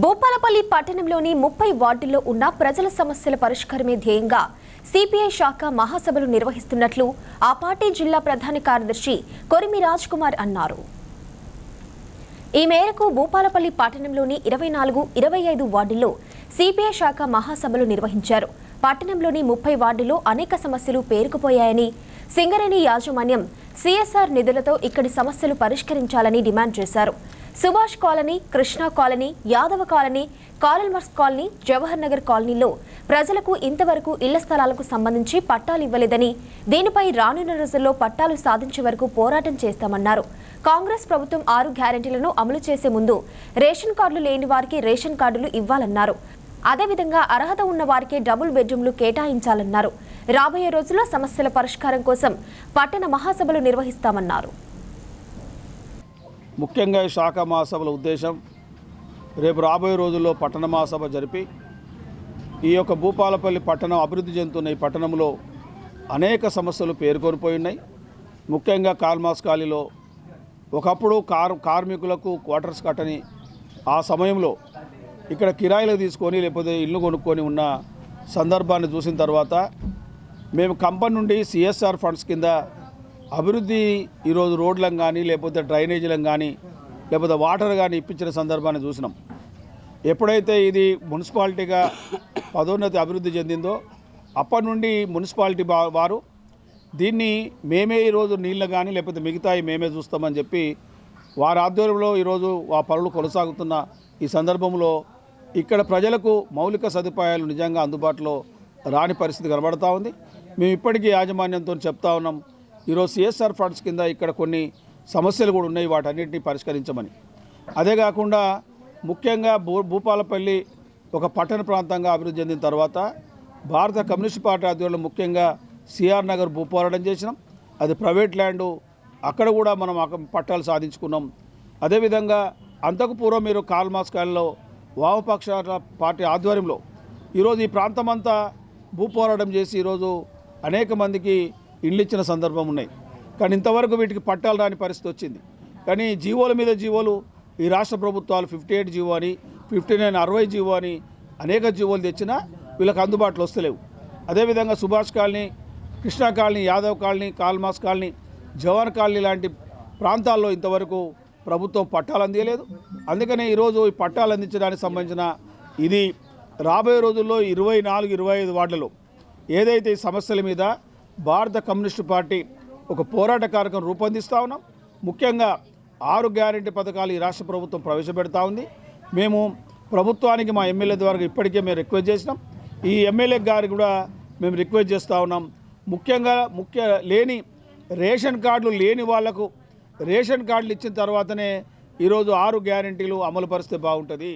భూపాలపల్లి పట్టణంలోని 30 వార్డుల్లో ఉన్న ప్రజల సమస్యల పరిష్కారమే ధ్యేయంగా సిపిఐ శాఖ మహాసభలు నిర్వహిస్తున్నట్లు ఆ పార్టీ జిల్లా ప్రధాన కార్యదర్శి కొరిమి రాజ్ కుమార్ అన్నారు. ఈ మేరకు భూపాలపల్లి పట్టణంలోని 24, 25 వార్డుల్లో సిపిఐ శాఖ మహాసభలు నిర్వహించారు. పట్టణంలోని 30 వార్డుల్లో అనేక సమస్యలు పేరుకుపోయాయని, సింగరేణి యాజమాన్యం సిఎస్ఆర్ నిధులతో ఇక్కడి సమస్యలు పరిష్కరించాలని డిమాండ్ చేశారు. Subhash colony, Krishna colony, Yadava colony, Karl Marx colony, Jawahar Nagar కాలనీలో ప్రజలకు ఇంతవరకు ఇళ్ల స్థలాలకు సంబంధించి పట్టాలు ఇవ్వలేదని, దీనిపై రానున్న రోజుల్లో పట్టాలు సాధించే వరకు పోరాటం చేస్తామన్నారు. కాంగ్రెస్ ప్రభుత్వం 6 గ్యారెంటీలను అమలు చేసే ముందు రేషన్ కార్డులు లేని వారికి రేషన్ కార్డులు ఇవ్వాలన్నారు. అదేవిధంగా అర్హత ఉన్న వారికి డబుల్ బెడ్రూమ్లు కేటాయించాలన్నారు. రాబోయే రోజుల్లో సమస్యల పరిష్కారం కోసం పట్టణ మహాసభలు నిర్వహిస్తామన్నారు. ముఖ్యంగా ఈ శాఖ మహాసభల ఉద్దేశం రేపు రాబోయే రోజుల్లో పట్టణ మహాసభ జరిపి ఈ యొక్క భూపాలపల్లి పట్టణం అభివృద్ధి చెందుతున్న ఈ పట్టణంలో అనేక సమస్యలు పేరుకొనిపోయి ఉన్నాయి. ముఖ్యంగా కాల్మాస్ కాలనీలో ఒకప్పుడు కార్మికులకు క్వార్టర్స్ కట్టని ఆ సమయంలో ఇక్కడ కిరాయిలకు తీసుకొని లేకపోతే ఇల్లు కొనుక్కొని ఉన్న సందర్భాన్ని చూసిన తర్వాత మేము కంపెనీ నుండి సిఎస్ఆర్ ఫండ్స్ కింద అభివృద్ధి ఈరోజు రోడ్లను కానీ లేకపోతే డ్రైనేజీలను కానీ లేకపోతే వాటర్ కానీ ఇప్పించిన సందర్భాన్ని చూసినాం. ఎప్పుడైతే ఇది మున్సిపాలిటీగా పదోన్నతి అభివృద్ధి చెందిందో అప్పటి నుండి మున్సిపాలిటీ వారు దీన్ని మేమే ఈరోజు నీళ్ళు కానీ లేకపోతే మిగతాయి మేమే చూస్తామని చెప్పి వారి ఆధ్వర్యంలో ఈరోజు ఆ పనులు కొనసాగుతున్న ఈ సందర్భంలో ఇక్కడ ప్రజలకు మౌలిక సదుపాయాలు నిజంగా అందుబాటులో రాని పరిస్థితి కనబడతా ఉంది. మేము ఇప్పటికీ యాజమాన్యంతో చెప్తా ఉన్నాం, ఈరోజు సిఎస్ఆర్ ఫండ్స్ కింద ఇక్కడ కొన్ని సమస్యలు కూడా ఉన్నాయి, వాటన్నిటిని పరిష్కరించమని. అదే కాకుండా ముఖ్యంగా భూపాలపల్లి ఒక పట్టణ ప్రాంతంగా అభివృద్ధి చెందిన తర్వాత భారత కమ్యూనిస్ట్ పార్టీ ఆధ్వర్యంలో ముఖ్యంగా సిఆర్ నగర్ భూపోరాటం చేసినాం. అది ప్రైవేట్ ల్యాండు, అక్కడ కూడా మనం పట్టాలు సాధించుకున్నాం. అదేవిధంగా అంతకు పూర్వం మీరు కాల్మాస్ కాలనీలో వామపక్ష పార్టీ ఆధ్వర్యంలో ఈరోజు ఈ ప్రాంతం అంతా భూపోరాటం చేసి ఈరోజు అనేక మందికి ఇళ్ళు ఇచ్చిన సందర్భం ఉన్నాయి. కానీ ఇంతవరకు వీటికి పట్టాలు రాని పరిస్థితి వచ్చింది. కానీ జీవోల మీద జీవోలు ఈ రాష్ట్ర ప్రభుత్వాలు 58 జీవో అని 59 60 జీవో అని అనేక జీవోలు తెచ్చినా వీళ్ళకి అందుబాటులో వస్తలేవు. అదేవిధంగా Subhash colony, Krishna colony, Yadav colony, Karl Marx colony, Jawahar colony లాంటి ప్రాంతాల్లో ఇంతవరకు ప్రభుత్వం పట్టాలు అందించలేదు. అందుకనే ఈరోజు ఈ పట్టాలు అందించడానికి సంబంధించిన ఇది రాబోయే రోజుల్లో 24, 25 వార్డులలో ఏదైతే ఈ సమస్యల మీద భారత కమ్యూనిస్టు పార్టీ ఒక పోరాట కార్యక్రమం రూపొందిస్తూ ఉన్నాం. ముఖ్యంగా 6 గ్యారెంటీ పథకాలు ఈ రాష్ట్ర ప్రభుత్వం ప్రవేశపెడతా ఉంది. మేము ప్రభుత్వానికి మా ఎమ్మెల్యే ద్వారా ఇప్పటికే మేము రిక్వెస్ట్ చేసినాం. ఈ ఎమ్మెల్యే గారికి కూడా మేము రిక్వెస్ట్ చేస్తూ ఉన్నాం. ముఖ్యంగా రేషన్ కార్డులు లేని వాళ్లకు రేషన్ కార్డులు ఇచ్చిన తర్వాతనే ఈరోజు 6 గ్యారెంటీలు అమలు పరిస్తే బాగుంటుంది.